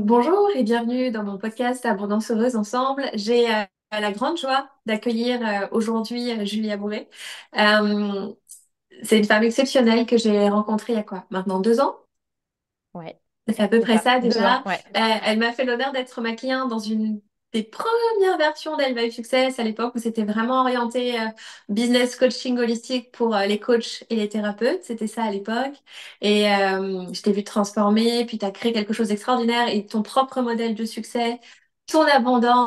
Bonjour et bienvenue dans mon podcast Abondance Heureuse Ensemble. J'ai la grande joie d'accueillir aujourd'hui Julia Bourré. Euh, c'est une femme exceptionnelle que j'ai rencontrée il y a quoi? Maintenant 2 ans? Ouais, Ça fait à peu c'est près ça. ça 2 ans, déjà. ouais. Elle m'a fait l'honneur d'être ma cliente dans une des premières versions d'Elevate Success à l'époque où c'était vraiment orienté business coaching holistique pour les coachs et les thérapeutes. C'était ça à l'époque. Et je t'ai vu te transformer, puis tu as créé quelque chose d'extraordinaire et ton propre modèle de succès, ton abondance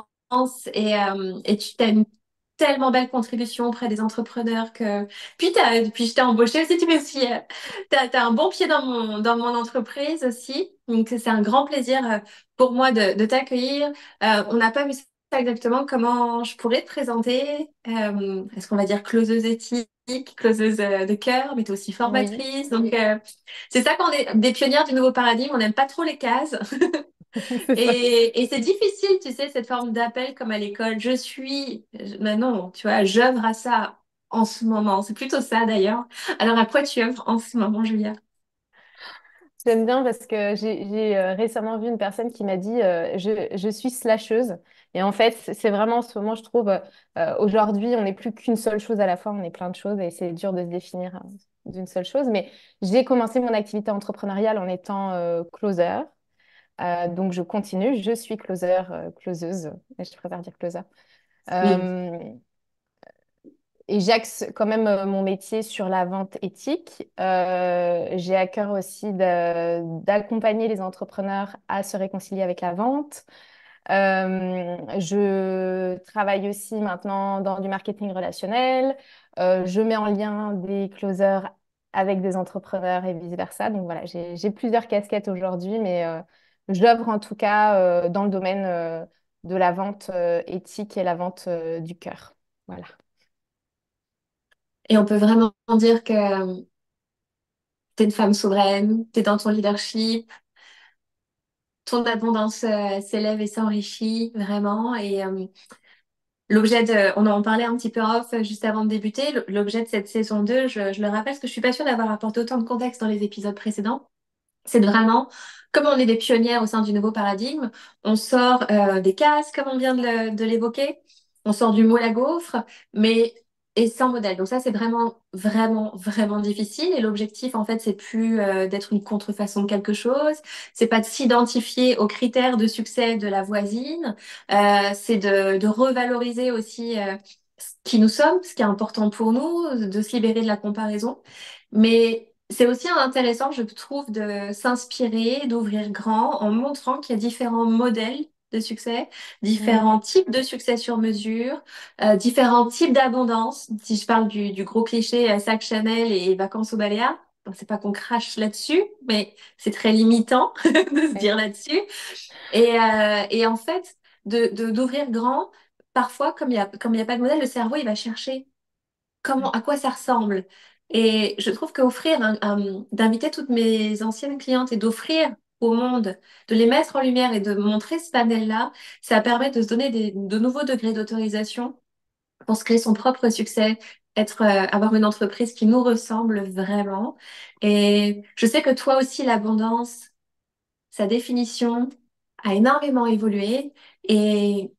et tu as une tellement belle contribution auprès des entrepreneurs que puis je t'ai embauché aussi, tu fais aussi t'as un bon pied dans mon entreprise aussi, donc c'est un grand plaisir pour moi de t'accueillir. On n'a pas vu ça exactement comment je pourrais te présenter. Est-ce qu'on va dire closeuse éthique, closeuse de cœur, mais t'es aussi Oui, formatrice. Donc c'est ça qu'on est des pionnières du nouveau paradigme. On n'aime pas trop les cases. c'est ça. Et c'est difficile, tu sais, cette forme d'appel comme à l'école. Mais non, tu vois, j'œuvre à ça en ce moment. C'est plutôt ça d'ailleurs. Alors à quoi tu œuvres en ce moment, Julia? J'aime bien parce que j'ai récemment vu une personne qui m'a dit je suis slasheuse. Et en fait, c'est vraiment en ce moment, je trouve, aujourd'hui, on n'est plus qu'une seule chose à la fois, on est plein de choses et c'est dur de se définir d'une seule chose. Mais j'ai commencé mon activité entrepreneuriale en étant closer. Donc, je continue, je suis closer, closeuse, mais je préfère dire closer. Oui. Euh, Et j'axe quand même mon métier sur la vente éthique. J'ai à cœur aussi d'accompagner les entrepreneurs à se réconcilier avec la vente. Je travaille aussi maintenant dans du marketing relationnel. Je mets en lien des closers avec des entrepreneurs et vice-versa. Donc voilà, j'ai plusieurs casquettes aujourd'hui, mais j'œuvre en tout cas dans le domaine de la vente éthique et la vente du cœur. Voilà. Et on peut vraiment dire que t'es une femme souveraine, t'es dans ton leadership, ton abondance s'élève et s'enrichit vraiment. Et on en parlait un petit peu en off juste avant de débuter, l'objet de cette saison 2, je le rappelle parce que je suis pas sûre d'avoir apporté autant de contexte dans les épisodes précédents. C'est vraiment, comme on est des pionnières au sein du nouveau paradigme, on sort des cases, comme on vient de l'évoquer, on sort du moule à gaufre, mais et sans modèle. Donc ça, c'est vraiment, vraiment, vraiment difficile. Et l'objectif, en fait, c'est plus d'être une contrefaçon de quelque chose. C'est pas de s'identifier aux critères de succès de la voisine. C'est de revaloriser aussi ce qui nous sommes, ce qui est important pour nous, de se libérer de la comparaison. Mais c'est aussi intéressant, je trouve, de s'inspirer, d'ouvrir grand en montrant qu'il y a différents modèles de succès, Mm. différents types de succès sur mesure, différents types d'abondance. Si je parle du gros cliché sac Chanel et vacances au Baléares, bon, c'est pas qu'on crache là-dessus, mais c'est très limitant de se Ouais. dire là-dessus. Et en fait, d'ouvrir grand, parfois, comme il y a pas de modèle, le cerveau, il va chercher à quoi ça ressemble. Et je trouve qu'offrir, d'inviter toutes mes anciennes clientes et d'offrir au monde, de les mettre en lumière et de montrer ce panel-là, ça permet de se donner de nouveaux degrés d'autorisation pour se créer son propre succès, avoir une entreprise qui nous ressemble vraiment. Et je sais que toi aussi, l'abondance, sa définition a énormément évolué. Et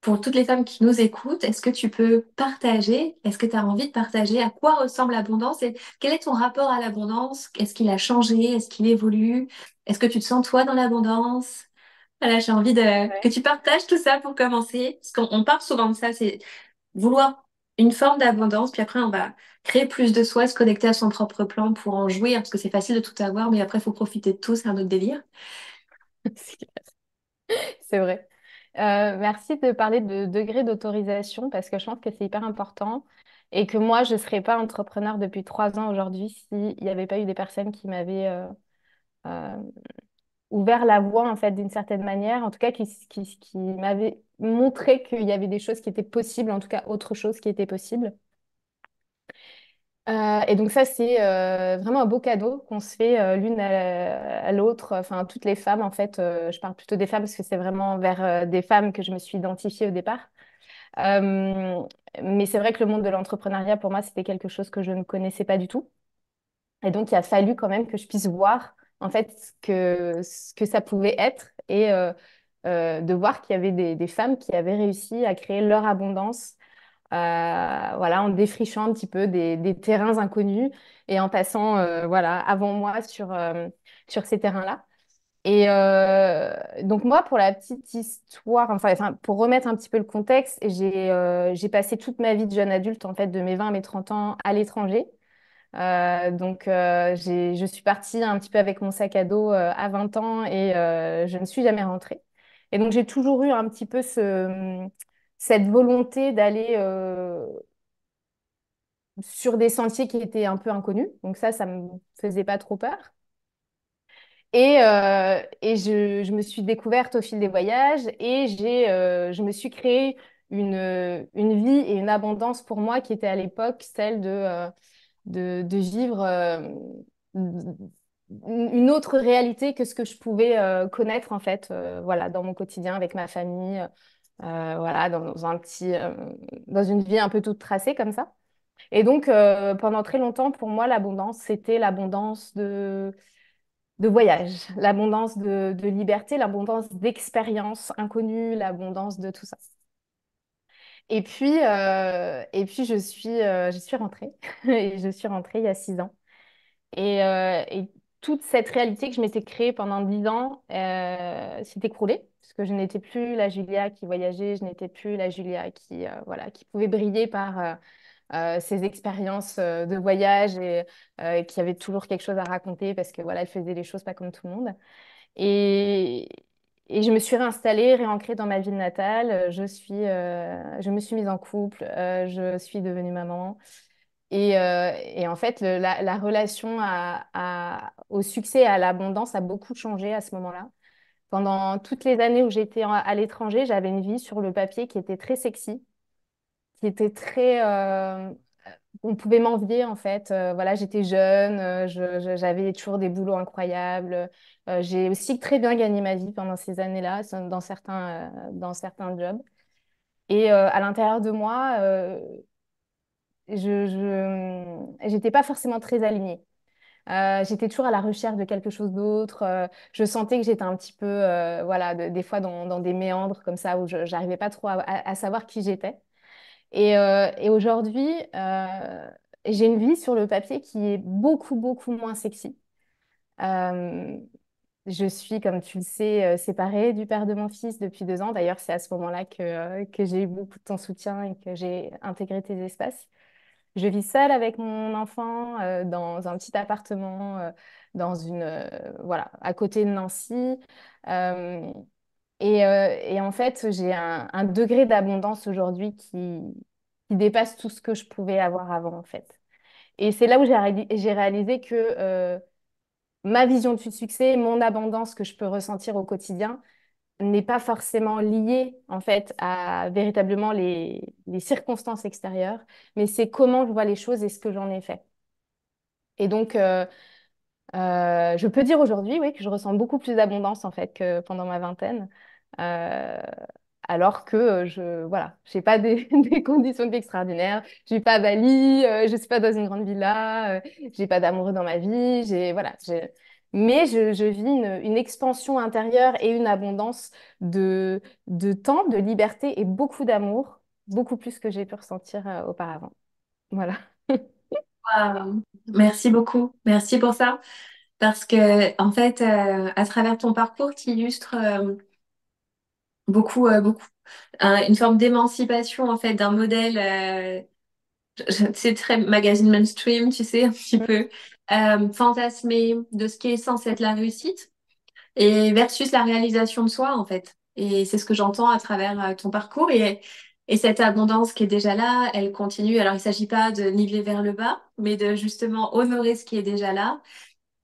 pour toutes les femmes qui nous écoutent, est-ce que tu peux partager, est-ce que tu as envie de partager à quoi ressemble l'abondance et quel est ton rapport à l'abondance? Est-ce qu'il a changé? Est-ce qu'il évolue? Est-ce que tu te sens toi dans l'abondance? Voilà, j'ai envie que Ouais. tu partages tout ça pour commencer. Parce qu'on parle souvent de ça, c'est vouloir une forme d'abondance, puis après on va créer plus de soi, se connecter à son propre plan pour en jouir, parce que c'est facile de tout avoir, mais après il faut profiter de tout, c'est un autre délire. C'est vrai. Merci de parler de degré d'autorisation parce que je pense que c'est hyper important et que moi, je ne serais pas entrepreneur depuis 3 ans aujourd'hui s'il n'y avait pas eu des personnes qui m'avaient euh, ouvert la voie en fait d'une certaine manière, en tout cas qui m'avaient montré qu'il y avait des choses qui étaient possibles, en tout cas autre chose qui était possible. Et donc ça, c'est vraiment un beau cadeau qu'on se fait l'une à l'autre, enfin toutes les femmes en fait. Je parle plutôt des femmes parce que c'est vraiment vers des femmes que je me suis identifiée au départ. Euh, mais c'est vrai que le monde de l'entrepreneuriat, pour moi, c'était quelque chose que je ne connaissais pas du tout. Et donc, il a fallu quand même que je puisse voir. en fait, ce que ça pouvait être et de voir qu'il y avait des femmes qui avaient réussi à créer leur abondance, voilà, en défrichant un petit peu des terrains inconnus et en passant, voilà, avant moi sur ces terrains-là. Et donc moi, pour la petite histoire, enfin, pour remettre un petit peu le contexte, j'ai passé toute ma vie de jeune adulte, en fait, de mes 20 à mes 30 ans à l'étranger. Je suis partie un petit peu avec mon sac à dos à 20 ans et je ne suis jamais rentrée. Et donc j'ai toujours eu un petit peu cette volonté d'aller sur des sentiers qui étaient un peu inconnus. Donc ça me faisait pas trop peur. Et je me suis découverte au fil des voyages et je me suis créé une vie et une abondance pour moi qui était à l'époque celle de vivre une autre réalité que ce que je pouvais connaître en fait, voilà, dans mon quotidien avec ma famille, voilà, dans une vie un peu toute tracée comme ça. Et donc, pendant très longtemps, pour moi, l'abondance, c'était l'abondance de voyage, l'abondance de liberté, l'abondance d'expériences inconnues, l'abondance de tout ça. Et puis je suis rentrée. Et je suis rentrée il y a 6 ans. Et toute cette réalité que je m'étais créée pendant 10 ans s'est écroulée, parce que je n'étais plus la Julia qui voyageait, je n'étais plus la Julia voilà, qui pouvait briller par ses expériences de voyage et qui avait toujours quelque chose à raconter, parce que voilà, elle faisait les choses pas comme tout le monde. Et, et je me suis réinstallée, réancrée dans ma ville natale. Je me suis mise en couple, je suis devenue maman. Et en fait, la relation au succès et à l'abondance a beaucoup changé à ce moment-là. Pendant toutes les années où j'étais à l'étranger, j'avais une vie sur le papier qui était très sexy, qui était très... on pouvait m'envier en fait. Voilà, j'étais jeune, j'avais toujours des boulots incroyables. J'ai aussi très bien gagné ma vie pendant ces années-là, dans certains jobs. Et à l'intérieur de moi, j'étais pas forcément très alignée. J'étais toujours à la recherche de quelque chose d'autre. Je sentais que j'étais un petit peu, voilà, des fois dans des méandres comme ça où je n'arrivais pas trop à savoir qui j'étais. Et aujourd'hui, j'ai une vie sur le papier qui est beaucoup, beaucoup moins sexy. Euh, je suis, comme tu le sais, séparée du père de mon fils depuis 2 ans. D'ailleurs, c'est à ce moment-là que j'ai eu beaucoup de ton soutien et que j'ai intégré tes espaces. Je vis seule avec mon enfant dans un petit appartement voilà, à côté de Nancy. Euh, et en fait, j'ai un degré d'abondance aujourd'hui qui dépasse tout ce que je pouvais avoir avant, en fait. Et c'est là où j'ai réalisé que ma vision du succès, mon abondance que je peux ressentir au quotidien, n'est pas forcément liée, en fait, à véritablement les circonstances extérieures, mais c'est comment je vois les choses et ce que j'en ai fait. Et donc, je peux dire aujourd'hui, oui, que je ressens beaucoup plus d'abondance en fait que pendant ma vingtaine, Euh, alors que voilà, j'ai pas des conditions de vie extraordinaires, je suis pas à Bali, je suis pas dans une grande villa, j'ai pas d'amoureux dans ma vie, mais je vis une expansion intérieure et une abondance de temps, de liberté et beaucoup d'amour, beaucoup plus que j'ai pu ressentir auparavant. Voilà. Merci beaucoup. Merci pour ça. Parce que, en fait, à travers ton parcours, tu illustres beaucoup une forme d'émancipation, en fait, d'un modèle, c'est très magazine mainstream, tu sais, un petit peu, fantasmé de ce qui est censé être la réussite et versus la réalisation de soi, en fait. Et c'est ce que j'entends à travers ton parcours. Et cette abondance qui est déjà là, elle continue. Alors, il ne s'agit pas de niveler vers le bas, mais de justement honorer ce qui est déjà là.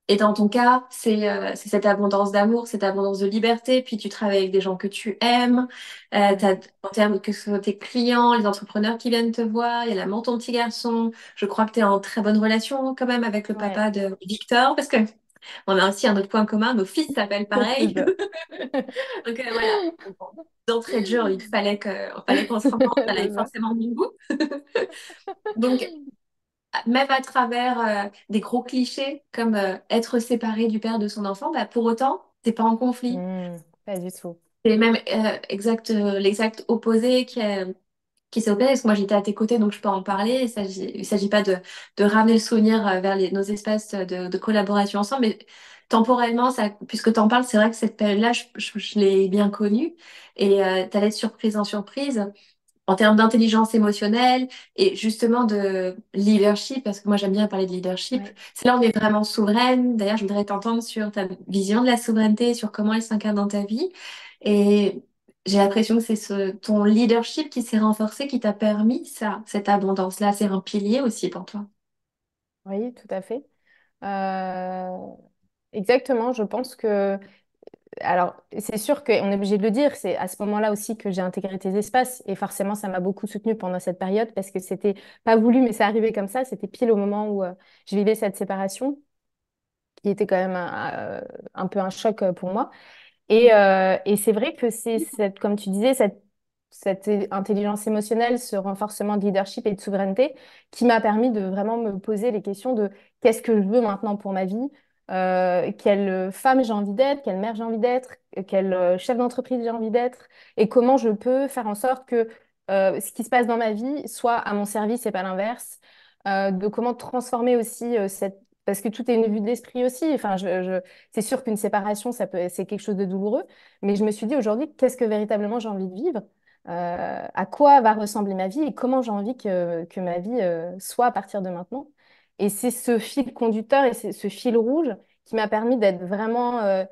Et dans ton cas, c'est cette abondance d'amour, cette abondance de liberté. Puis tu travailles avec des gens que tu aimes. En termes que ce soit tes clients, les entrepreneurs qui viennent te voir, il y a l'amant de ton petit garçon. Je crois que tu es en très bonne relation quand même avec le Ouais, papa de Victor, parce que on a aussi un autre point commun. Nos fils s'appellent c'est pareil. ça. Donc voilà. Bon, d'entrée de jeu, fallait qu'on se rencontre. Ça C'est allait ça. forcément au bout. Donc même à travers des gros clichés comme être séparé du père de son enfant, bah, pour autant, t'es pas en conflit. Pas du tout. C'est même l'exact opposé qui s'est opéré, parce que moi j'étais à tes côtés, donc je peux en parler. Il s'agit pas de ramener le souvenir vers nos espaces de collaboration ensemble, mais temporellement, ça, puisque tu en parles, c'est vrai que cette période-là, je l'ai bien connue, et t'allais de surprise en surprise en termes d'intelligence émotionnelle et justement de leadership, parce que moi j'aime bien parler de leadership. Ouais. C'est là où on est vraiment souveraine. D'ailleurs, je voudrais t'entendre sur ta vision de la souveraineté, sur comment elle s'incarne dans ta vie. Et j'ai l'impression que c'est ton leadership qui s'est renforcé, qui t'a permis ça, cette abondance-là. C'est un pilier aussi pour toi. Oui, tout à fait. Euh, Exactement, je pense que alors, c'est sûr qu'on est obligé de le dire, c'est à ce moment-là aussi que j'ai intégré tes espaces et forcément, ça m'a beaucoup soutenue pendant cette période parce que c'était pas voulu, mais c'est arrivé comme ça. C'était pile au moment où je vivais cette séparation qui était quand même un peu un choc pour moi. Et c'est vrai que c'est cette, comme tu disais, cette intelligence émotionnelle, ce renforcement de leadership et de souveraineté qui m'a permis de vraiment me poser les questions de qu'est-ce que je veux maintenant pour ma vie, quelle femme j'ai envie d'être, quelle mère j'ai envie d'être, quel chef d'entreprise j'ai envie d'être, et comment je peux faire en sorte que ce qui se passe dans ma vie soit à mon service et pas l'inverse. De comment transformer aussi cette... Parce que tout est une vue de l'esprit aussi. Enfin, c'est sûr qu'une séparation, c'est quelque chose de douloureux, mais je me suis dit aujourd'hui, qu'est-ce que véritablement j'ai envie de vivre? À quoi va ressembler ma vie et comment j'ai envie que ma vie soit à partir de maintenant? Et c'est ce fil conducteur et c'est ce fil rouge qui m'a permis d'être vraiment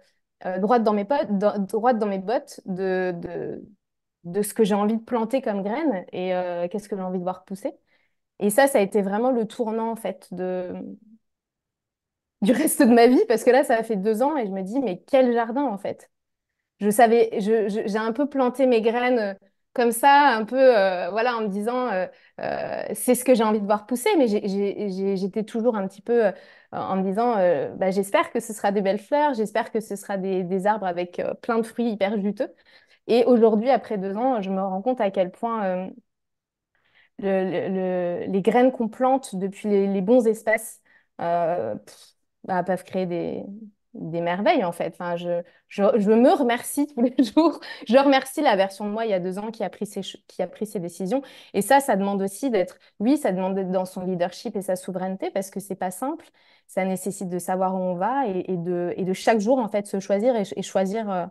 droite dans mes potes, droite dans mes bottes de ce que j'ai envie de planter comme graine et qu'est-ce que j'ai envie de voir pousser. Et ça a été vraiment le tournant en fait du reste de ma vie parce que là, ça a fait 2 ans et je me dis, mais quel jardin en fait. Je savais, j'ai un peu planté mes graines comme ça, un peu, voilà, en me disant, c'est ce que j'ai envie de voir pousser, mais j'étais toujours un petit peu en me disant, bah, j'espère que ce sera des belles fleurs, j'espère que ce sera des arbres avec plein de fruits hyper juteux. Et aujourd'hui, après 2 ans, je me rends compte à quel point les graines qu'on plante depuis les bons espaces peuvent créer des merveilles, en fait. Enfin, je me remercie tous les jours. Je remercie la version de moi il y a 2 ans qui a pris ses décisions. Et ça demande aussi d'être, oui, ça demande d'être dans son leadership et sa souveraineté parce que c'est pas simple. Ça nécessite de savoir où on va et de chaque jour, en fait, se choisir et choisir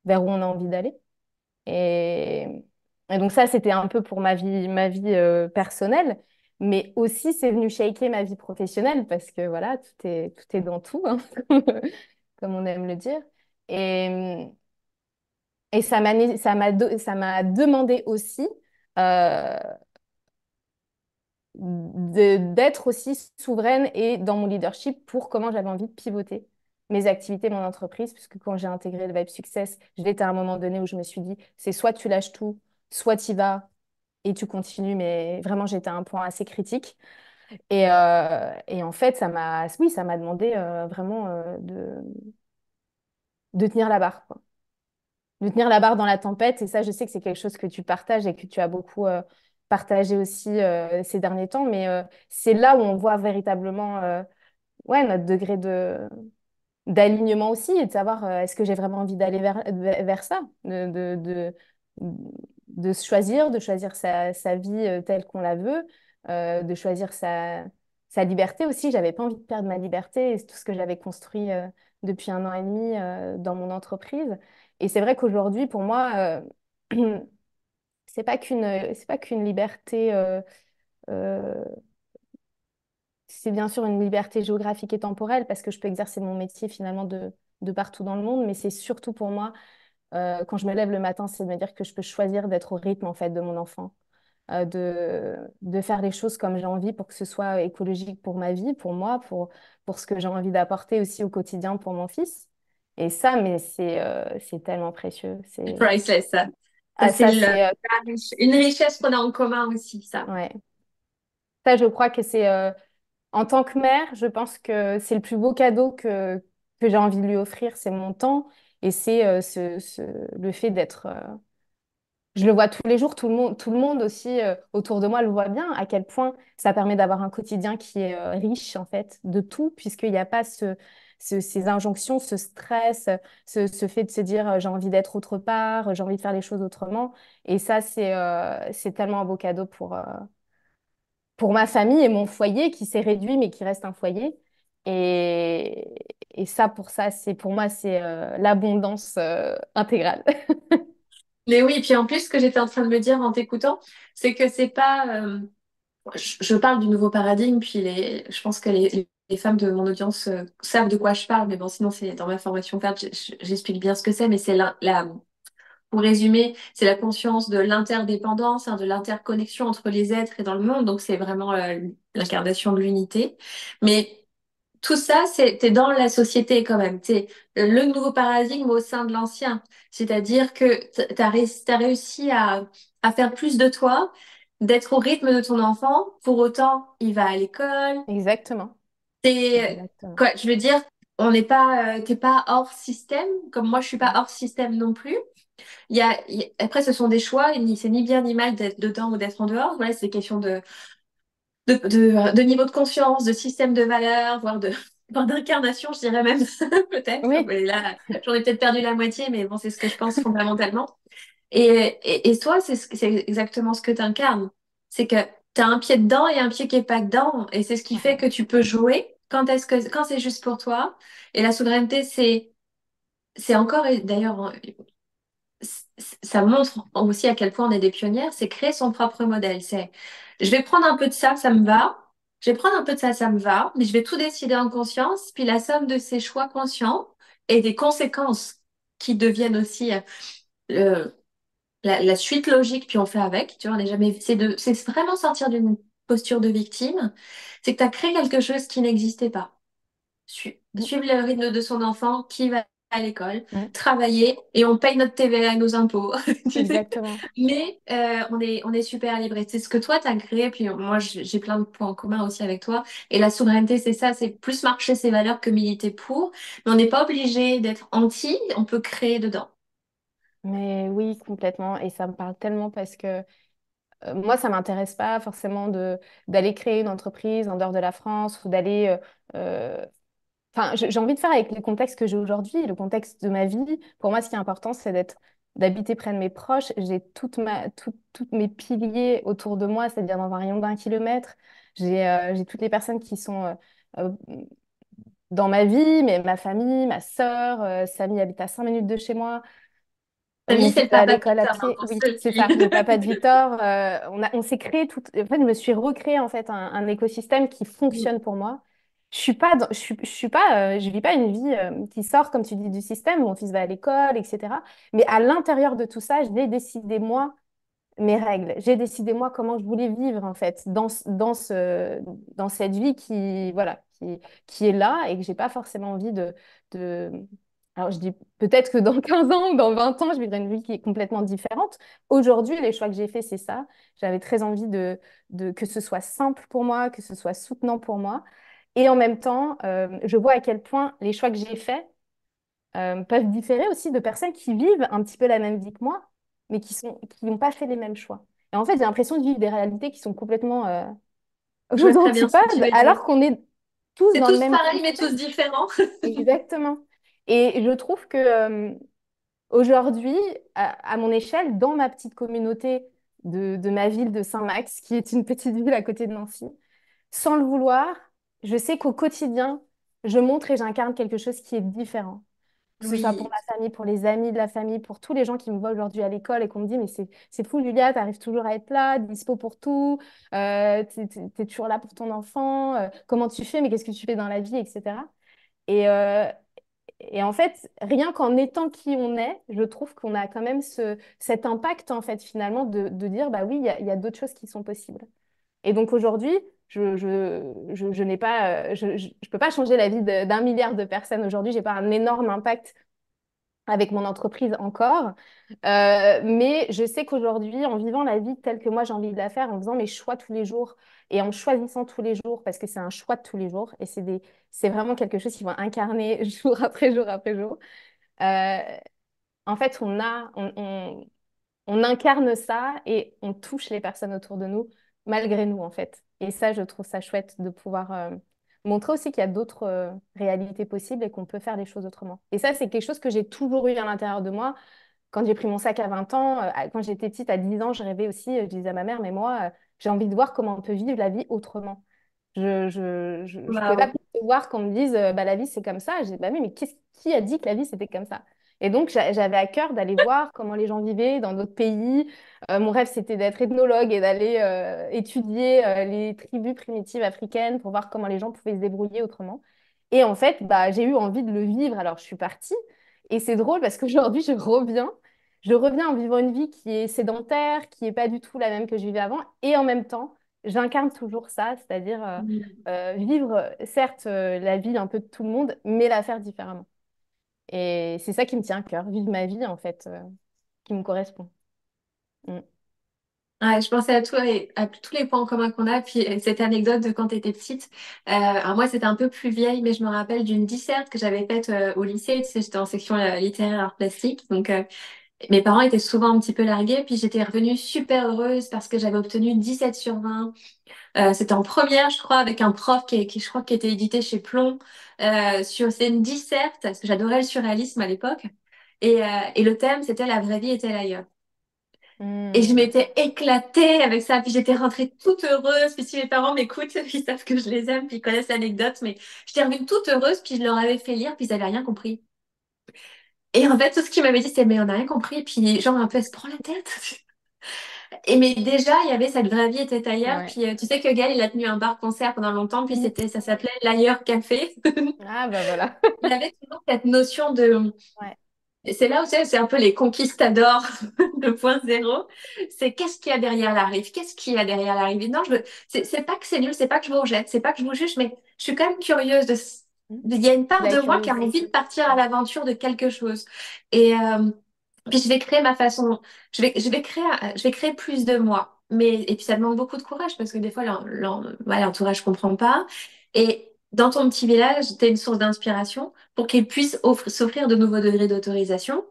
vers où on a envie d'aller. Et, et donc ça, c'était un peu pour ma vie personnelle, mais aussi c'est venu shaker ma vie professionnelle parce que voilà, tout est dans tout, hein, comme on aime le dire. Et, et ça m'a demandé aussi euh, d'être aussi souveraine et dans mon leadership pour comment j'avais envie de pivoter mes activités, mon entreprise, puisque quand j'ai intégré le Vibe Success, j'étais à un moment donné où je me suis dit, c'est soit tu lâches tout, soit tu y vas et tu continues, mais vraiment j'étais à un point assez critique. Et en fait, oui, ça m'a demandé vraiment de tenir la barre, quoi. De tenir la barre dans la tempête. Et ça, je sais que c'est quelque chose que tu partages et que tu as beaucoup partagé aussi ces derniers temps. Mais c'est là où on voit véritablement ouais, notre degré d'alignement aussi et de savoir est-ce que j'ai vraiment envie d'aller vers ça, de de choisir sa vie telle qu'on la veut, de choisir sa liberté aussi. J'avais pas envie de perdre ma liberté et c'est tout ce que j'avais construit depuis 1 an et demi dans mon entreprise. Et c'est vrai qu'aujourd'hui, pour moi, c'est pas qu'une liberté. Euh, c'est bien sûr une liberté géographique et temporelle parce que je peux exercer mon métier finalement de partout dans le monde, mais c'est surtout pour moi, quand je me lève le matin, c'est de me dire que je peux choisir d'être au rythme en fait de mon enfant, de faire les choses comme j'ai envie pour que ce soit écologique pour ma vie, pour moi, pour ce que j'ai envie d'apporter aussi au quotidien pour mon fils. Et ça, mais c'est tellement précieux. C'est priceless, ça. Ça, Ah, c'est ça, c'est, une richesse qu'on a en commun aussi, ça. ouais. Ça, je crois que c'est en tant que mère, je pense que c'est le plus beau cadeau que j'ai envie de lui offrir, c'est mon temps et c'est le fait d'être je le vois tous les jours, tout le monde aussi autour de moi le voit bien, à quel point ça permet d'avoir un quotidien qui est riche en fait de tout, puisqu'il n'y a pas ces injonctions, ce stress, ce fait de se dire j'ai envie d'être autre part, j'ai envie de faire les choses autrement. Et ça, c'est tellement un beau cadeau pour ma famille et mon foyer qui s'est réduit, mais qui reste un foyer. Et, et ça, pour moi, c'est l'abondance intégrale. Mais oui, et puis en plus, ce que j'étais en train de me dire en t'écoutant, c'est que c'est pas. Je parle du nouveau paradigme, puis je pense que les femmes de mon audience savent de quoi je parle, mais bon, sinon, c'est dans ma formation perte, j'explique bien ce que c'est, mais c'est pour résumer, c'est la conscience de l'interdépendance, hein, de l'interconnexion entre les êtres et dans le monde, donc c'est vraiment l'incarnation de l'unité. Mais tout ça, t'es dans la société quand même. T'es le nouveau paradigme au sein de l'ancien. C'est-à-dire que t'as réussi à faire plus de toi, d'être au rythme de ton enfant. Pour autant, il va à l'école. Exactement. Exactement. Quoi, je veux dire, t'es pas hors système, comme moi je suis pas hors système non plus. Après, ce sont des choix, c'est ni bien ni mal d'être dedans ou d'être en dehors. Voilà, c'est question de niveau de conscience, de système de valeurs, voire voire d'incarnation, je dirais même, peut-être. Oui, Mais là, j'en ai peut-être perdu la moitié, mais bon, c'est ce que je pense fondamentalement. Et toi, c'est exactement ce que tu incarnes. C'est que tu as un pied dedans et un pied qui est pas dedans. Et c'est ce qui fait que tu peux jouer quand c'est juste pour toi. Et la souveraineté, c'est encore, et d'ailleurs, ça montre aussi à quel point on est des pionnières, c'est créer son propre modèle. Je vais prendre un peu de ça, ça me va. Je vais prendre un peu de ça, ça me va. Mais je vais tout décider en conscience. Puis la somme de ces choix conscients et des conséquences qui deviennent aussi euh, la suite logique, puis on fait avec. Tu vois, on n'est jamais, c'est vraiment sortir d'une posture de victime. C'est que tu as créé quelque chose qui n'existait pas. Suivre le rythme de son enfant qui va à l'école, mm, travailler et on paye notre TVA et nos impôts. Tu sais. exactement. Mais on est super libre. Et c'est ce que toi, tu as créé. Puis moi, j'ai plein de points en commun aussi avec toi. Et la souveraineté, c'est ça, c'est plus marcher ses valeurs que militer pour. Mais on n'est pas obligé d'être anti, on peut créer dedans. Mais oui, complètement. Et ça me parle tellement parce que moi, ça m'intéresse pas forcément d'aller créer une entreprise en dehors de la France ou d'aller. Enfin, j'ai envie de faire avec le contexte que j'ai aujourd'hui, le contexte de ma vie. Pour moi, ce qui est important, c'est d'habiter près de mes proches. J'ai toutes mes piliers autour de moi, c'est-à-dire dans un rayon d'1 kilomètre. J'ai toutes les personnes qui sont euh, dans ma vie, mais ma famille, ma sœur, Samy habite à 5 minutes de chez moi. Mon Samy, c'est fils le va à papa de l'école à Victor, hein, pied. pour Oui, c'est celle-ci. ça, le papa de Victor. On s'est créé tout. En fait, je me suis recréé en fait un écosystème qui fonctionne pour moi. Je suis pas, je suis pas, je vis pas une vie qui sort, comme tu dis, du système. Mon fils va à l'école, etc. Mais à l'intérieur de tout ça, j'ai décidé moi mes règles. J'ai décidé moi comment je voulais vivre en fait dans cette vie voilà qui est là et que j'ai pas forcément envie de... Alors je dis peut-être que dans 15 ans ou dans 20 ans, je vivrai une vie qui est complètement différente. Aujourd'hui, les choix que j'ai faits, c'est ça. J'avais très envie que ce soit simple pour moi, que ce soit soutenant pour moi. Et en même temps, je vois à quel point les choix que j'ai faits peuvent différer aussi de personnes qui vivent un petit peu la même vie que moi, mais qui n'ont pas fait les mêmes choix. Et en fait, j'ai l'impression de vivre des réalités qui sont complètement Je vois aux très bien ce que tu antipodes, veux dire. alors qu'on est tous C'est dans le tous même pareils, mais système. tous différents. Exactement. Et je trouve que aujourd'hui, à mon échelle, dans ma petite communauté de ma ville de Saint-Max, qui est une petite ville à côté de Nancy, sans le vouloir, je sais qu'au quotidien, je montre et j'incarne quelque chose qui est différent, que ce soit pour Oui, ma famille, pour les amis de la famille, pour tous les gens qui me voient aujourd'hui à l'école et qu'on me dit, mais c'est fou, Julia, tu arrives toujours à être là, dispo pour tout, t'es toujours là pour ton enfant, comment tu fais, mais qu'est-ce que tu fais dans la vie, etc. Et, euh, et en fait, rien qu'en étant qui on est, je trouve qu'on a quand même cet impact, en fait, finalement, de dire, bah oui, il y a d'autres choses qui sont possibles. Et donc aujourd'hui, je n'ai pas, je peux pas changer la vie d'un milliard de personnes aujourd'hui. J'ai pas un énorme impact avec mon entreprise encore. Mais je sais qu'aujourd'hui, en vivant la vie telle que moi j'ai envie de la faire, en faisant mes choix tous les jours et en choisissant tous les jours, parce que c'est un choix de tous les jours et c'est vraiment quelque chose qui va incarner jour après jour après jour. Euh, en fait, on incarne ça et on touche les personnes autour de nous, malgré nous, en fait. Et ça, je trouve ça chouette de pouvoir montrer aussi qu'il y a d'autres réalités possibles et qu'on peut faire les choses autrement. Et ça, c'est quelque chose que j'ai toujours eu à l'intérieur de moi. Quand j'ai pris mon sac à 20 ans, quand j'étais petite, à 10 ans, je rêvais aussi, je disais à ma mère, mais moi, j'ai envie de voir comment on peut vivre la vie autrement. Je pouvais pas Waouh. voir qu'on me dise, bah, la vie, c'est comme ça. Je dis, bah oui, mais qui a dit que la vie, c'était comme ça? Et donc, j'avais à cœur d'aller voir comment les gens vivaient dans d'autres pays. Mon rêve, c'était d'être ethnologue et d'aller étudier les tribus primitives africaines pour voir comment les gens pouvaient se débrouiller autrement. Et en fait, bah, j'ai eu envie de le vivre. Alors, je suis partie. Et c'est drôle parce qu'aujourd'hui, je reviens. Je reviens en vivant une vie qui est sédentaire, qui n'est pas du tout la même que je vivais avant. Et en même temps, j'incarne toujours ça, c'est-à-dire vivre, certes, la vie un peu de tout le monde, mais la faire différemment. Et c'est ça qui me tient à cœur, vivre ma vie, en fait, qui me correspond. Mm. Ouais, je pensais à tout et à tous les points en commun qu'on a. Puis cette anecdote de quand tu étais petite. Alors moi, c'était un peu plus vieille, mais je me rappelle d'une disserte que j'avais faite au lycée. Tu sais, j'étais en section littéraire art plastique. Donc mes parents étaient souvent un petit peu largués. Puis j'étais revenue super heureuse parce que j'avais obtenu 17 sur 20. C'était en première, je crois, avec un prof je crois, qui était édité chez Plomb. C'est une disserte, parce que j'adorais le surréalisme à l'époque. Et le thème, c'était La vraie vie est-elle ailleurs? Et je Mm. m'étais éclatée avec ça, puis j'étais rentrée toute heureuse. Puis si mes parents m'écoutent, ils savent que je les aime, puis ils connaissent l'anecdote, mais j'étais revenue toute heureuse, puis je leur avais fait lire, puis ils avaient rien compris. Et en fait, tout ce qu'ils m'avaient dit, c'est mais on n'a rien compris, puis genre un peu, elle se prend la tête. Et mais déjà, il y avait cette vraie vie était ailleurs, Ouais. puis tu sais que Gaël, il a tenu un bar-concert pendant longtemps, puis Mm. ça s'appelait l'Ailleurs Café. Ah, bah voilà. Il avait toujours cette notion de Ouais. et c'est là où c'est un peu les conquistadors 2.0. C'est qu'est-ce qu'il y a derrière la rive? Qu'est-ce qu'il y a derrière la rive? Et non, c'est pas que c'est nul, c'est pas que je vous rejette, c'est pas que je vous juge, mais je suis quand même curieuse Mm. il y a une part La de moi qui a envie de curiosité. partir à l'aventure de quelque chose. Et puis je vais créer ma façon, je vais créer plus de moi. Et puis ça demande beaucoup de courage parce que des fois, ouais, l'entourage comprend pas. Et dans ton petit village, tu es une source d'inspiration pour qu'ils puissent s'offrir de nouveaux degrés d'autorisation,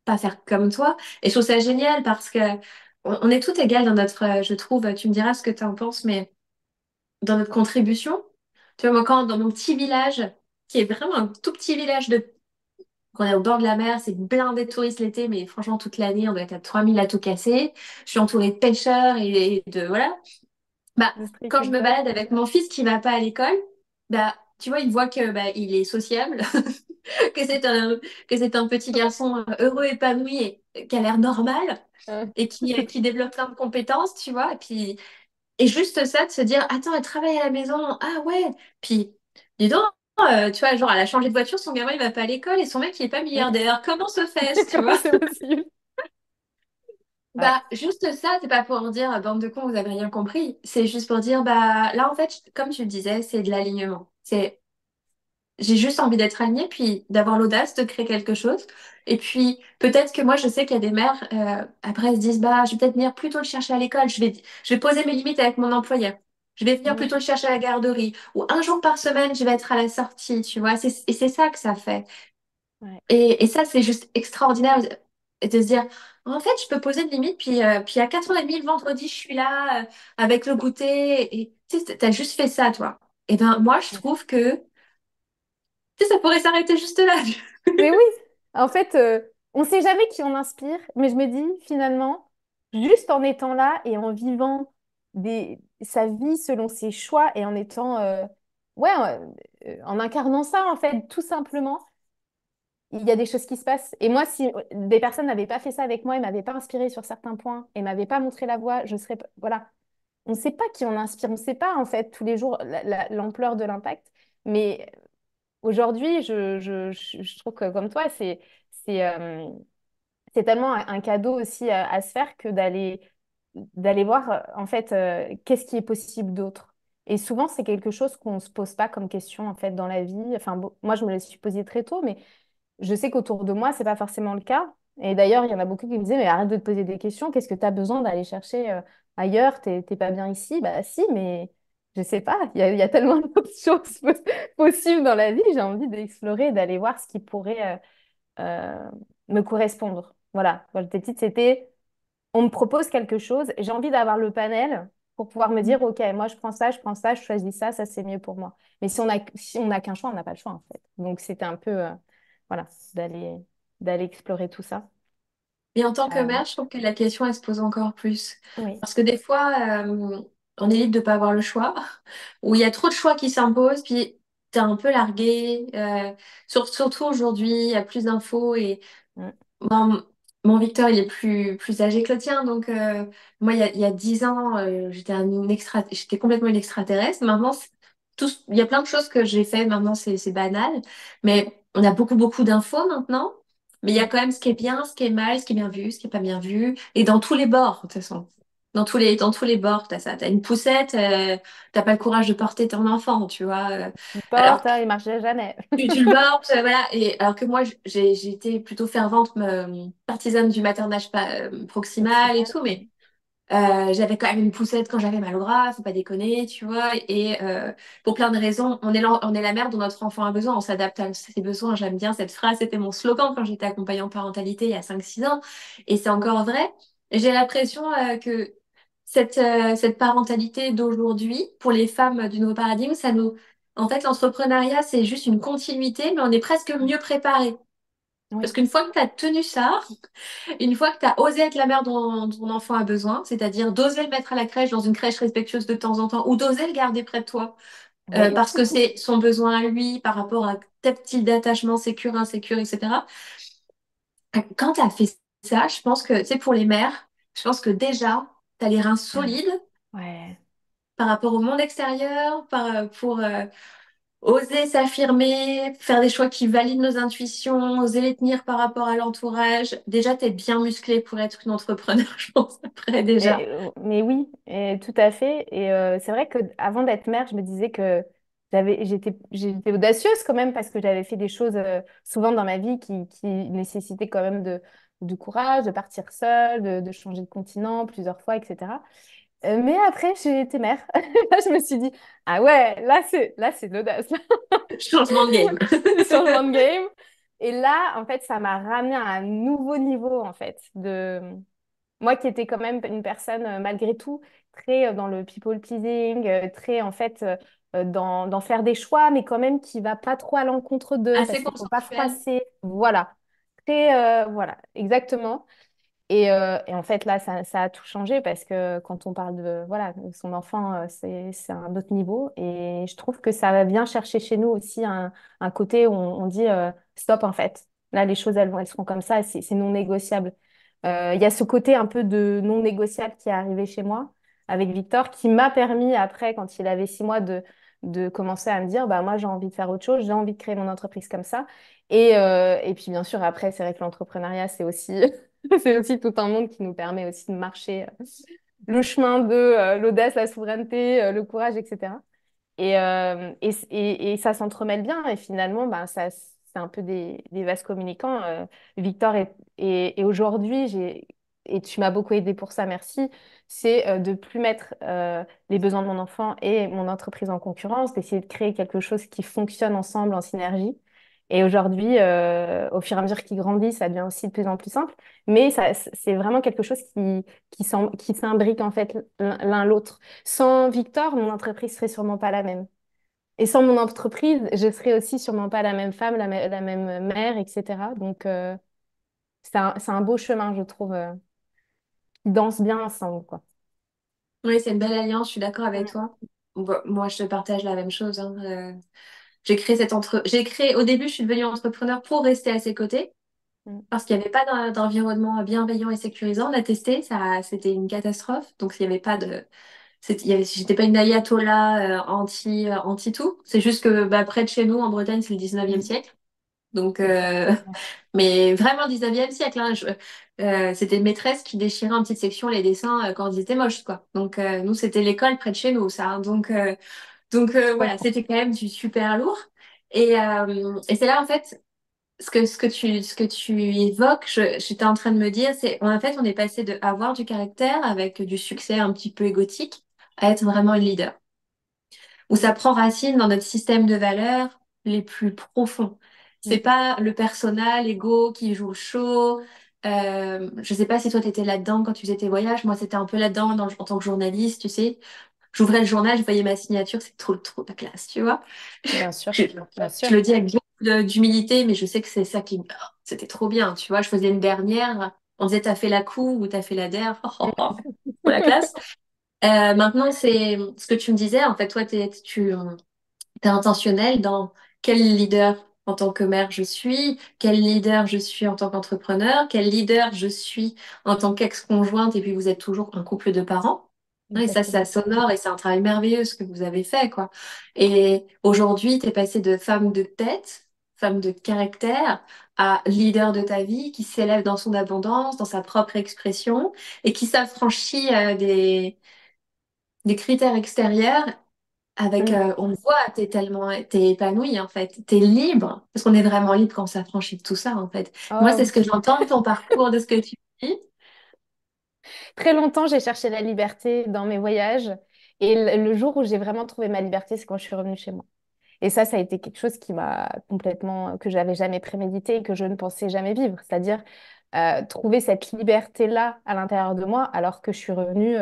pas faire comme toi. Et je trouve ça génial parce que on est toutes égales dans notre, je trouve, tu me diras ce que tu en penses, mais dans notre contribution. Tu vois, moi, quand dans mon petit village, qui est vraiment un tout petit village qu'on est au bord de la mer, c'est blindé de touristes l'été, mais franchement, toute l'année, on doit être à 3000 à tout casser. Je suis entourée de pêcheurs et de, voilà. Bah, quand je me Districulteur. balade avec mon fils qui va pas à l'école, bah, tu vois, il voit que bah, il est sociable, que c'est un petit garçon heureux, épanoui et qui a l'air normal Euh, et qui développe plein de compétences, tu vois. Et juste ça, de se dire, attends, elle travaille à la maison, ah ouais. Puis, dis donc, tu vois, genre, elle a changé de voiture, son gamin, il va pas à l'école et son mec, il est pas milliardaire. Comment se fait-ce, tu Comment vois? c'est possible? Ouais. Bah, juste ça, c'est pas pour dire, bande de cons, vous avez rien compris. C'est juste pour dire, bah, là, en fait, comme tu le disais, c'est de l'alignement. J'ai juste envie d'être alignée, puis d'avoir l'audace de créer quelque chose. Et puis, peut-être que moi, je sais qu'il y a des mères, après, elles se disent, bah, je vais peut-être venir plutôt le chercher à l'école. Je vais poser mes limites avec mon employeur. Je vais venir Mm. plutôt le chercher à la garderie. Ou un jour par semaine, je vais être à la sortie, tu vois. Et c'est ça que ça fait. Ouais. Et ça, c'est juste extraordinaire. Et de se dire, en fait, je peux poser une limite, puis à 4h30 le vendredi, je suis là, avec le goûter. Et tu sais, t'as juste fait ça, toi. Et ben, moi, je trouve que, tu sais, ça pourrait s'arrêter juste là. Mais oui, en fait, on ne sait jamais qui on inspire, mais je me dis finalement, juste en étant là et en vivant sa vie selon ses choix et en étant, ouais, en incarnant ça, en fait, tout simplement, il y a des choses qui se passent. Et moi, si des personnes n'avaient pas fait ça avec moi et m'avaient pas inspiré sur certains points et m'avaient pas montré la voie, je serais, voilà, on ne sait pas qui on inspire, on ne sait pas en fait tous les jours l'ampleur de l'impact, mais aujourd'hui, je trouve que comme toi, c'est, euh, c'est tellement un cadeau aussi à se faire que d'aller voir en fait qu'est-ce qui est possible d'autre. Et souvent, c'est quelque chose qu'on ne se pose pas comme question en fait dans la vie. Enfin, moi, je me le suis posé très tôt, mais je sais qu'autour de moi, c'est pas forcément le cas. Et d'ailleurs, il y en a beaucoup qui me disaient, mais arrête de te poser des questions, qu'est-ce que tu as besoin d'aller chercher ailleurs? T'es pas bien ici? Bah si, mais je sais pas, il y a tellement d'autres choses possibles dans la vie, j'ai envie d'explorer, d'aller voir ce qui pourrait me correspondre. Voilà, quand j'étais petite, c'était on me propose quelque chose, j'ai envie d'avoir le panel pour pouvoir me dire, OK, moi je prends ça, je choisis ça, ça c'est mieux pour moi. Mais si on n'a qu'un choix, on n'a pas le choix en fait. Donc c'était un peu, voilà, d'aller d'aller explorer tout ça. Et en tant que Euh, mère, je trouve que la question, elle se pose encore plus. oui. Parce que des fois, on est libre de pas avoir le choix, ou il y a trop de choix qui s'imposent, puis t'es un peu largué. Surtout aujourd'hui, il y a plus d'infos et Mm. bon, mon Victor, il est plus âgé que le tien, donc moi, il y a 10 ans, j'étais complètement une extraterrestre. Maintenant, il y a plein de choses que j'ai fait, maintenant, c'est banal, mais on a beaucoup, beaucoup d'infos maintenant. Mais il y a Mm. quand même ce qui est bien, ce qui est mal, ce qui est bien vu, ce qui est pas bien vu, et dans tous les bords, de toute façon. Dans tous les bords, t'as ça. T'as une poussette, t'as pas le courage de porter ton enfant, tu vois. Il Alors porte, hein, il marche jamais. tu le portes, voilà. Et alors que moi, j'ai été plutôt fervente partisane du maternage proximal et Proximal. tout, mais j'avais quand même une poussette quand j'avais mal au bras, faut pas déconner, tu vois. Et pour plein de raisons, on est la mère dont notre enfant a besoin, on s'adapte à ses besoins. J'aime bien cette phrase, c'était mon slogan quand j'étais accompagnante parentalité il y a 5 6 ans. Et c'est encore vrai. Et j'ai l'impression que cette parentalité d'aujourd'hui, pour les femmes du nouveau paradigme, En fait, l'entrepreneuriat, c'est juste une continuité, mais on est presque mieux préparé. Parce Oui, qu'une fois que tu as tenu ça, une fois que tu as osé être la mère dont ton enfant a besoin, c'est-à-dire d'oser le mettre à la crèche dans une crèche respectueuse de temps en temps, ou d'oser le garder près de toi, oui, parce que c'est son besoin à lui par rapport à tel type d'attachement sécure, insécure, etc. Quand tu as fait ça, je pense que, tu sais, pour les mères, je pense que déjà, tu as les reins ouais, solides ouais. par rapport au monde extérieur, pour oser s'affirmer, faire des choix qui valident nos intuitions, oser les tenir par rapport à l'entourage. Déjà, t'es bien musclé pour être une entrepreneur, je pense, après déjà. Mais oui, et tout à fait. Et c'est vrai que avant d'être mère, je me disais que j'étais audacieuse quand même parce que j'avais fait des choses souvent dans ma vie qui nécessitaient quand même de courage, de partir seule, de changer de continent plusieurs fois, etc. Mais après, j'ai été mère. Là, je me suis dit, ah ouais, là, c'est de l'audace. Changement de game. Changement de game. Et là, en fait, ça m'a ramené à un nouveau niveau, en fait, de moi qui étais quand même une personne, malgré tout, très dans le people pleasing, très, en fait, dans faire des choix, mais quand même qui va pas trop à l'encontre d'eux, parce Assez qu'il faut pas consensuel. froisser. Voilà. Très, voilà, exactement. Et en fait, là, ça a tout changé parce que quand on parle de, voilà, de son enfant, c'est un autre niveau. Et je trouve que ça vient chercher chez nous aussi un côté où on dit stop, en fait. Là, les choses, elles seront comme ça, c'est non négociable. Il y a ce côté un peu de non négociable qui est arrivé chez moi avec Victor, qui m'a permis, après, quand il avait 6 mois, de commencer à me dire, bah, moi, j'ai envie de faire autre chose, j'ai envie de créer mon entreprise comme ça. Et puis, bien sûr, après, c'est vrai que l'entrepreneuriat, c'est aussi c'est aussi tout un monde qui nous permet aussi de marcher le chemin de l'audace, la souveraineté, le courage, etc. Et ça s'entremêle bien. Et finalement, ben, c'est un peu des vases communicants. Victor et aujourd'hui, et tu m'as beaucoup aidé pour ça, merci, c'est de plus mettre les besoins de mon enfant et mon entreprise en concurrence, d'essayer de créer quelque chose qui fonctionne ensemble en synergie. Et aujourd'hui, au fur et à mesure qu'il grandit, ça devient aussi de plus en plus simple. Mais ça, c'est vraiment quelque chose qui s'imbrique en fait l'un l'autre. Sans Victor, mon entreprise serait sûrement pas la même. Et sans mon entreprise, je serais aussi sûrement pas la même femme, la même mère, etc. Donc, c'est un beau chemin, je trouve, qui danse bien ensemble, quoi. Oui, c'est une belle alliance, je suis d'accord avec Mm, toi. Bon, moi, je te partage la même chose, hein. J'ai créé, au début, je suis devenue entrepreneur pour rester à ses côtés. mm, Parce qu'il n'y avait pas d'environnement bienveillant et sécurisant. On a testé, ça, c'était une catastrophe. Donc, il n'y avait pas de. J'étais pas une ayatollah anti tout. C'est juste que bah, près de chez nous, en Bretagne, c'est le 19e mm. siècle. Donc, C'est ça. Ouais. mais vraiment 19e siècle. Hein, c'était une maîtresse qui déchirait en petites sections les dessins quand ils étaient moches, quoi. Donc, nous, c'était l'école près de chez nous, ça. Hein. Donc, Ouais. voilà, c'était quand même du super lourd. Et c'est là, en fait, ce que tu évoques, j'étais en train de me dire, en fait, on est passé de avoir du caractère avec du succès un petit peu égotique à être vraiment une leader, où ça prend racine dans notre système de valeurs les plus profonds. C'est Mm, pas le persona, l'ego qui joue le show, Je sais pas si toi, tu étais là-dedans quand tu faisais tes voyages. Moi, c'était un peu là-dedans en tant que journaliste, tu sais. J'ouvrais le journal, je voyais ma signature, c'est trop la classe, tu vois. Bien sûr, Je, bien je sûr. le dis avec beaucoup d'humilité, mais je sais que c'est ça qui... C'était trop bien, tu vois. Je faisais une dernière, on disait, t'as fait la coup ou t'as fait la der. Trop la classe. Maintenant, c'est ce que tu me disais. En fait, toi, t'es intentionnel dans quel leader en tant que mère je suis, quel leader je suis en tant qu'entrepreneur, quel leader je suis en tant qu'ex-conjointe, et puis vous êtes toujours un couple de parents. Ouais, et ça, ça Exactement. s'honore et c'est un travail merveilleux ce que vous avez fait, quoi. Et aujourd'hui, tu es passée de femme de tête, femme de caractère, à leader de ta vie qui s'élève dans son abondance, dans sa propre expression et qui s'affranchit des critères extérieurs avec, Mm. on le voit, t'es épanouie en fait, t'es libre, parce qu'on est vraiment libre quand on s'affranchit de tout ça en fait. Moi, Oh c'est ce que oui. j'entends de ton parcours, de ce que tu dis. Très longtemps, j'ai cherché la liberté dans mes voyages. Et le jour où j'ai vraiment trouvé ma liberté, c'est quand je suis revenue chez moi. Et ça a été quelque chose qui m'a complètement, que j'avais jamais prémédité et que je ne pensais jamais vivre. C'est-à-dire trouver cette liberté-là à l'intérieur de moi, alors que je suis revenue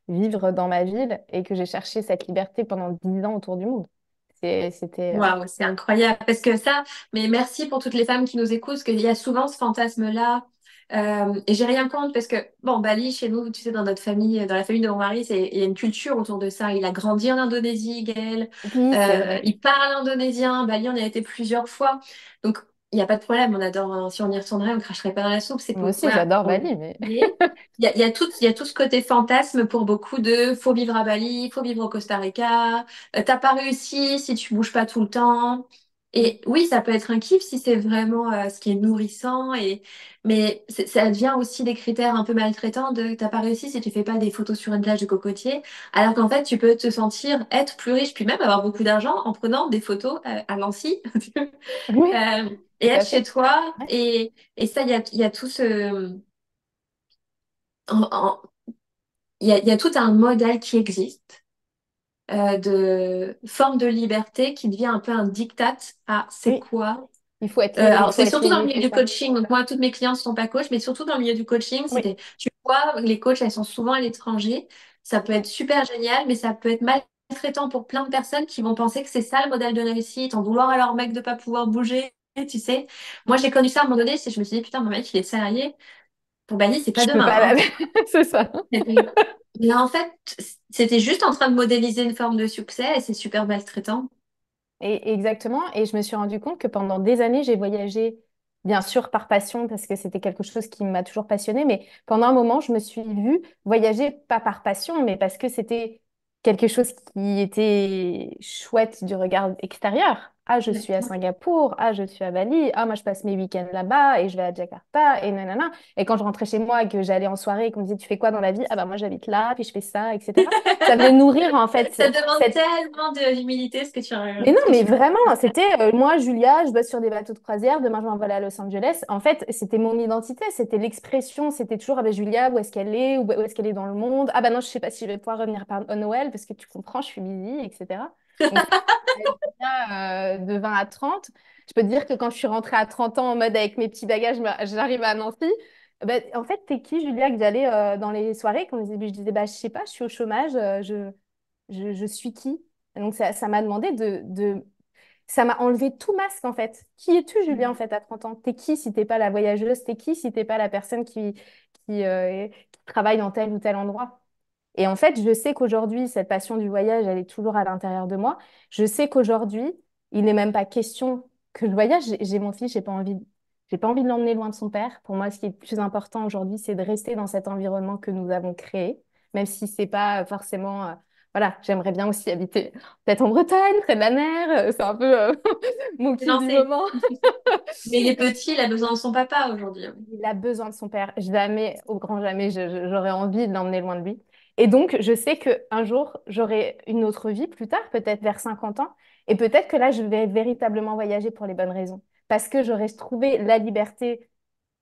vivre dans ma ville et que j'ai cherché cette liberté pendant 10 ans autour du monde. C'était. Waouh, c'est incroyable. Parce que ça, mais merci pour toutes les femmes qui nous écoutent, parce qu'il y a souvent ce fantasme-là. Et j'ai rien contre, parce que, bon, Bali, chez nous, tu sais, dans notre famille, dans la famille de mon mari, il y a une culture autour de ça. Il a grandi en Indonésie, Gaël. Oui, c'est vrai. Il parle indonésien. Bali, on y a été plusieurs fois. Donc, il n'y a pas de problème. On adore, si on y retournerait, on cracherait pas dans la soupe. C'est Moi pour, aussi, voilà. j'adore Bali, mais. Mais il y a tout ce côté fantasme pour beaucoup de faut vivre à Bali, faut vivre au Costa Rica. T'as pas réussi si tu bouges pas tout le temps. Et oui, ça peut être un kiff si c'est vraiment ce qui est nourrissant. Mais ça devient aussi des critères un peu maltraitants de t'as pas réussi si tu fais pas des photos sur une plage de cocotier. Alors qu'en fait, tu peux te sentir être plus riche, puis même avoir beaucoup d'argent en prenant des photos à Nancy Oui, et tout être à chez fait. toi. Ouais. Et ça, il y a tout ce... en- en- il y a tout un modèle qui existe de forme de liberté qui devient un peu un diktat à c'est Oui, quoi. il faut être libre, il Alors, faut c'est être surtout dans le libre, milieu c'est du ça. coaching. Donc, moi, toutes mes clientes ne sont pas coachs, mais surtout dans le milieu du coaching, Oui. tu vois, les coachs, elles sont souvent à l'étranger. Ça peut être super génial, mais ça peut être maltraitant pour plein de personnes qui vont penser que c'est ça le modèle de réussite, en vouloir à leur mec de pas pouvoir bouger, tu sais. Moi, j'ai connu ça à un moment donné, je me suis dit, putain, mon mec, il est salarié. Pour Bali, c'est pas Je peux demain, pas hein. c'est ça. Mais en fait, c'était juste en train de modéliser une forme de succès et c'est super maltraitant. Et exactement. Et je me suis rendu compte que pendant des années, j'ai voyagé, bien sûr par passion, parce que c'était quelque chose qui m'a toujours passionnée, mais pendant un moment, je me suis vue voyager pas par passion, mais parce que c'était quelque chose qui était chouette du regard extérieur. Ah, je suis à Singapour, ah, je suis à Bali, ah, moi, je passe mes week-ends là-bas et je vais à Jakarta et nanana. Et quand je rentrais chez moi et que j'allais en soirée et qu'on me disait, tu fais quoi dans la vie? Ah, bah, moi, j'habite là, puis je fais ça, etc. Ça venait nourrir, en fait, Ça demande cette tellement d'humilité mais non, ce que mais tu fais. vraiment, c'était moi, Julia, je bosse sur des bateaux de croisière, demain je m'envole à Los Angeles. En fait, c'était mon identité, c'était l'expression, c'était toujours, ah ben Julia, où est-ce qu'elle est, où est-ce qu'elle est dans le monde? Ah ben non, je sais pas si je vais pouvoir revenir par Noël, parce que tu comprends, je suis busy, etc. Donc, la Julia, de 20 à 30. Je peux te dire que quand je suis rentrée à 30 ans en mode avec mes petits bagages, j'arrive à Nancy. Ben, en fait, t'es qui, Julia, que j'allais dans les soirées, quand je disais, bah, je sais pas, je suis au chômage, je suis qui? Et donc, ça m'a demandé ça m'a enlevé tout masque, en fait. Qui es-tu, Julien, en fait, à 30 ans? T'es qui si t'es pas la voyageuse? T'es qui si t'es pas la personne qui travaille dans tel ou tel endroit? Et en fait, je sais qu'aujourd'hui, cette passion du voyage, elle est toujours à l'intérieur de moi. Je sais qu'aujourd'hui, il n'est même pas question que je voyage. J'ai mon fils, j'ai pas envie de l'emmener loin de son père. Pour moi, ce qui est le plus important aujourd'hui, c'est de rester dans cet environnement que nous avons créé, même si c'est pas forcément. Voilà, j'aimerais bien aussi habiter peut-être en Bretagne, près de la mer. C'est un peu mon C'est kiff du lancé. moment. Mais il est petit, il a besoin de son papa aujourd'hui. Il a besoin de son père. Jamais, au grand jamais, j'aurais envie de l'emmener loin de lui. Et donc, je sais qu'un jour, j'aurai une autre vie plus tard, peut-être vers 50 ans. Et peut-être que là, je vais véritablement voyager pour les bonnes raisons. Parce que j'aurais trouvé la liberté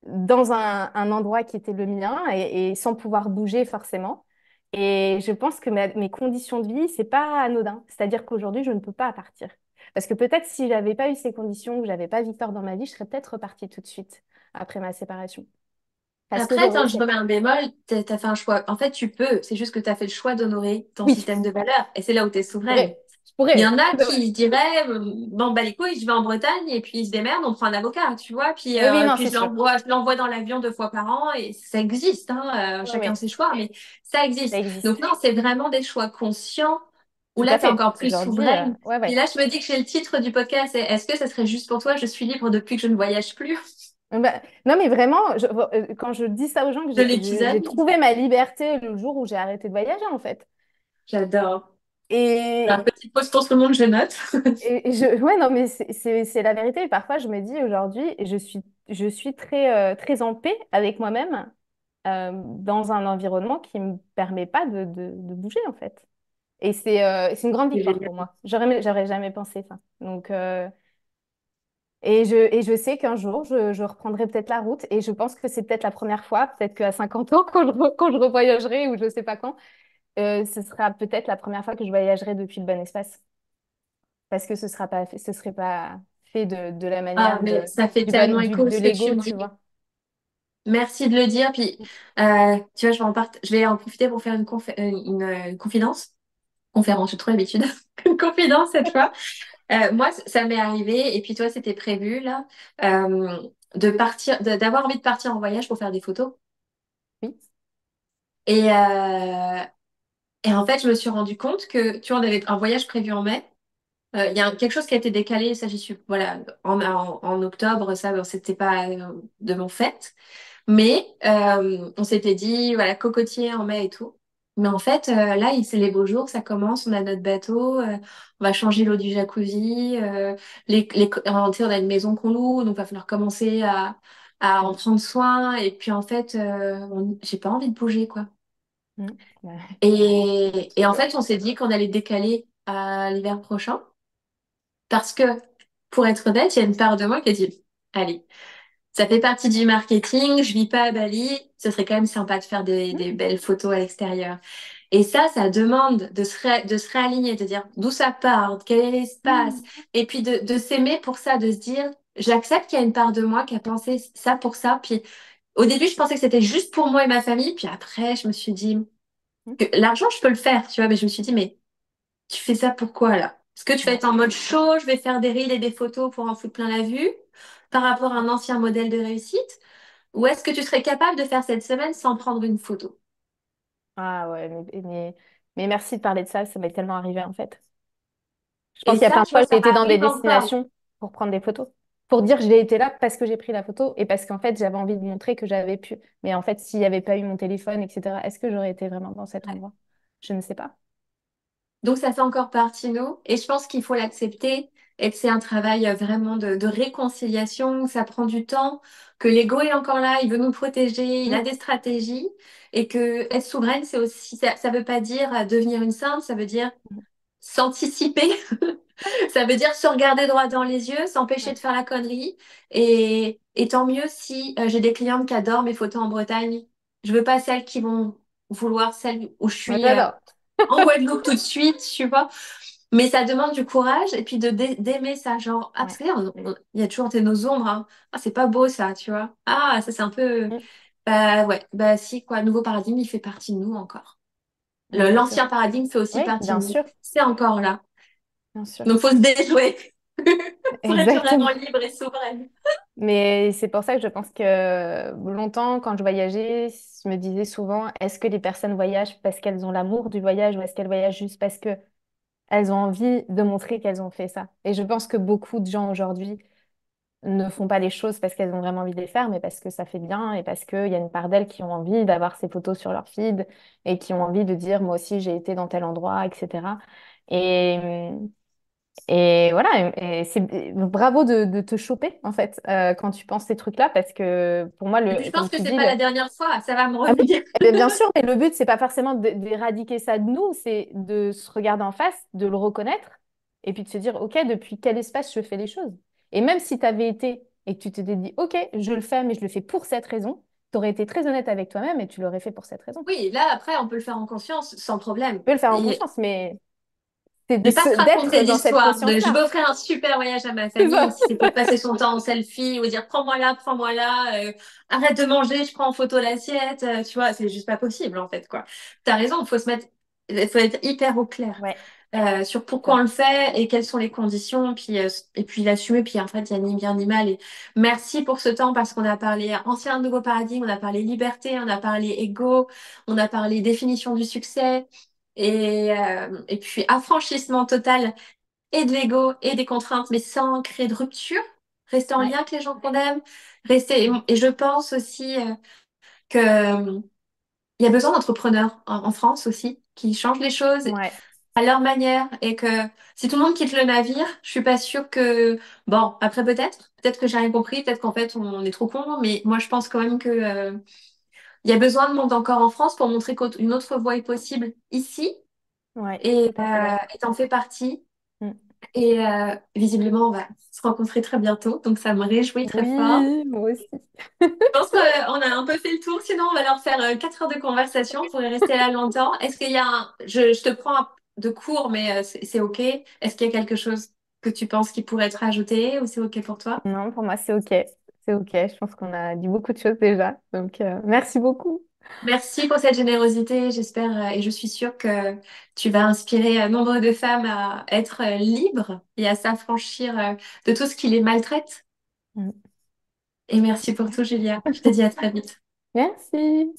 dans un endroit qui était le mien et sans pouvoir bouger forcément. Et je pense que mes conditions de vie, c'est pas anodin. C'est-à-dire qu'aujourd'hui, je ne peux pas partir. Parce que peut-être si j'avais pas eu ces conditions, que j'avais pas Victor dans ma vie, je serais peut-être repartie tout de suite après ma séparation. Parce Après, qu'aujourd'hui, attends, je c'est... remets un bémol, t'as fait un choix. En fait, tu peux, c'est juste que tu as fait le choix d'honorer ton Oui, système de valeurs. Et c'est là où tu es je souveraine. pourrais. Je Il y pourrais. en a C'est vrai. qui se diraient, bon, bah les couilles, je vais en Bretagne et puis ils se démerdent, on prend un avocat, tu vois. Oui, oui, non, Puis c'est sûr. je l'envoie dans l'avion 2 fois par an et ça existe, hein, Oui, chacun oui, ses choix, mais ça ça existe. Donc existe. non, c'est vraiment des choix conscients où Tout là, à tu es fait. encore plus Aujourd'hui, souveraine. ouais, Puis ouais. là, je me dis que j'ai le titre du podcast, c'est est-ce que ça serait juste pour toi, je suis libre depuis que je ne voyage plus Bah, non, mais vraiment, quand je dis ça aux gens, que de j'ai l'épisode. trouvé ma liberté le jour où j'ai arrêté de voyager, en fait. J'adore. Alors, Et, petite pause pour tout le monde, je note. ouais, non, mais c'est la vérité. Parfois, je me dis aujourd'hui, je suis très, très en paix avec moi-même dans un environnement qui ne me permet pas de bouger, en fait. Et c'est une grande C'est victoire génial. pour moi. J'aurais jamais pensé ça. Donc, et je sais qu'un jour, je reprendrai peut-être la route. Et je pense que c'est peut-être la première fois, peut-être qu'à 50 ans, quand je revoyagerai ou je sais pas quand, ce sera peut-être la première fois que je voyagerai depuis le bon espace. Parce que ce serait pas fait de la Ah, manière mais ça fait tellement écho de ce que tu l'ego, me tu dis. vois. Merci de le dire. Puis, tu vois, je vais en profiter pour faire une confidence. Conférence, j'ai trop l'habitude. Une confidence cette fois. Moi, ça m'est arrivé, et puis toi, c'était prévu, là, d'avoir envie de partir en voyage pour faire des photos. Oui. Et, euh, et en fait, je me suis rendu compte que, tu vois, on avait un voyage prévu en mai. Il y a quelque chose qui a été décalé, ça j'y suis, voilà, en octobre, ça, bon, c'était pas de mon fait. Mais on s'était dit, voilà, cocotier en mai et tout. Mais en fait, là, c'est les beaux jours, ça commence, on a notre bateau, on va changer l'eau du jacuzzi, tu sais, on a une maison qu'on loue, donc il va falloir commencer à en Mm. prendre soin. Et puis en fait, j'ai pas envie de bouger, quoi. Mm. Ouais. Et en fait, on s'est dit qu'on allait décaler à l'hiver prochain. Parce que, pour être honnête, il y a une part de moi qui a dit, allez, ça fait partie du marketing, je vis pas à Bali, ce serait quand même sympa de faire des Mm. belles photos à l'extérieur. Et ça demande de se réaligner, de dire d'où ça part, quel est l'espace, Mm. et puis de s'aimer pour ça, de se dire, j'accepte qu'il y a une part de moi qui a pensé ça pour ça. Puis au début, je pensais que c'était juste pour moi et ma famille, puis après, je me suis dit Mm. que l'argent, je peux le faire, tu vois, mais je me suis dit, mais tu fais ça pourquoi là? Est-ce que tu vas Ouais. être en mode show, je vais faire des reels et des photos pour en foutre plein la vue par rapport à un ancien modèle de réussite? Ou est-ce que tu serais capable de faire cette semaine sans prendre une photo? Ah ouais, mais merci de parler de ça, ça m'est tellement arrivé en fait. Je pense Et qu'il y a ça, plein de tu fois, vois, j'ai ça été dans des m'arrive encore. destinations pour prendre des photos. Pour dire que j'ai été là parce que j'ai pris la photo et parce qu'en fait, j'avais envie de montrer que j'avais pu. Mais en fait, s'il n'y avait pas eu mon téléphone, etc., est-ce que j'aurais été vraiment dans cet Ouais. endroit? Je ne sais pas. Donc ça fait encore partie de nous. Et je pense qu'il faut l'accepter et que c'est un travail vraiment de réconciliation. Ça prend du temps, que l'ego est encore là, il veut nous protéger, il a Mm. des stratégies. Et que être souveraine, c'est aussi, ça veut pas dire devenir une sainte, ça veut dire s'anticiper. Ça veut dire se regarder droit dans les yeux, s'empêcher Ouais. de faire la connerie. Et tant mieux si j'ai des clientes qui adorent mes photos en Bretagne. Je veux pas celles qui vont vouloir celles où je Moi, suis j'adore. en Guadeloupe tout de suite, tu vois. Mais ça demande du courage et puis d'aimer ça. Genre, ah, parce Ouais. que il y a toujours nos ombres, hein. Ah, c'est pas beau ça, tu vois. Ah, ça c'est un peu. Mm. Bah ouais, bah si, quoi. Nouveau paradigme, il fait partie de nous encore. Bien sûr. L'ancien paradigme fait aussi Oui, partie bien de nous. sûr. C'est encore là. Bien sûr. Donc, faut se déjouer pour être vraiment Exactement. libre et souveraine. Mais c'est pour ça que je pense que longtemps, quand je voyageais, je me disais souvent, est-ce que les personnes voyagent parce qu'elles ont l'amour du voyage ou est-ce qu'elles voyagent juste parce que elles ont envie de montrer qu'elles ont fait ça? Et je pense que beaucoup de gens aujourd'hui ne font pas les choses parce qu'elles ont vraiment envie de les faire, mais parce que ça fait bien et parce qu'il y a une part d'elles qui ont envie d'avoir ces photos sur leur feed et qui ont envie de dire, moi aussi, j'ai été dans tel endroit, etc. Et, et voilà, et c'est bravo de te choper en fait quand tu penses ces trucs-là parce que pour moi, Et puis, je comme pense que tu c'est dis, pas la dernière fois. Ça va me ah oui, revenir. eh bien sûr, mais le but c'est pas forcément d'éradiquer ça de nous, c'est de se regarder en face, de le reconnaître et puis de se dire, ok, depuis quel espace je fais les choses? Et même si tu avais été et que tu t'étais dit, ok, je le fais, mais je le fais pour cette raison, tu aurais été très honnête avec toi-même et tu l'aurais fait pour cette raison. Oui, là, après, on peut le faire en conscience sans Tu problème. peux le faire en Et conscience, mais C'est Je vais pas te raconter d'être dans cette d'histoire de je conscience-là. vais offrir un super voyage à ma C'est famille, ça. si c'est pour passer son temps en selfie ou dire prends-moi là, arrête de manger, je prends en photo l'assiette, tu vois, c'est juste pas possible en fait quoi. T'as raison, il faut être hyper au clair Ouais, sur c'est pourquoi on ça. le fait et quelles sont les conditions, et puis l'assumer, puis en fait il y a ni bien ni mal. Et merci pour ce temps parce qu'on a parlé ancien nouveau paradigme, on a parlé liberté, on a parlé ego, on a parlé définition du succès. Et puis affranchissement total et de l'ego et des contraintes, mais sans créer de rupture, rester en Ouais, lien avec les gens qu'on aime, et je pense aussi que il y a besoin d'entrepreneurs en France aussi qui changent les choses ouais, à leur manière et que si tout le monde quitte le navire, je suis pas sûre que bon après peut-être que j'ai rien compris, peut-être qu'en fait on est trop con, mais moi je pense quand même que il y a besoin de monde encore en France pour montrer qu'une autre voie est possible ici ouais, tout à fait et d'accord. t'en fais partie. Mm. Et visiblement, on va se rencontrer très bientôt, donc ça me réjouit très fort. Oui, moi aussi. Je pense qu'on a un peu fait le tour, sinon on va leur faire 4 heures de conversation, on pourrait rester là longtemps. Est-ce qu'il y a je te prends de court, mais c'est OK. Est-ce qu'il y a quelque chose que tu penses qui pourrait être ajouté ou c'est OK pour toi? Non, pour moi, c'est OK. C'est OK. Je pense qu'on a dit beaucoup de choses déjà. Donc, merci beaucoup. Merci pour cette générosité, j'espère, et je suis sûre que tu vas inspirer nombre de femmes à être libres et à s'affranchir de tout ce qui les maltraite. Mm. Et merci pour tout, Julia. Je te dis à très vite. Merci.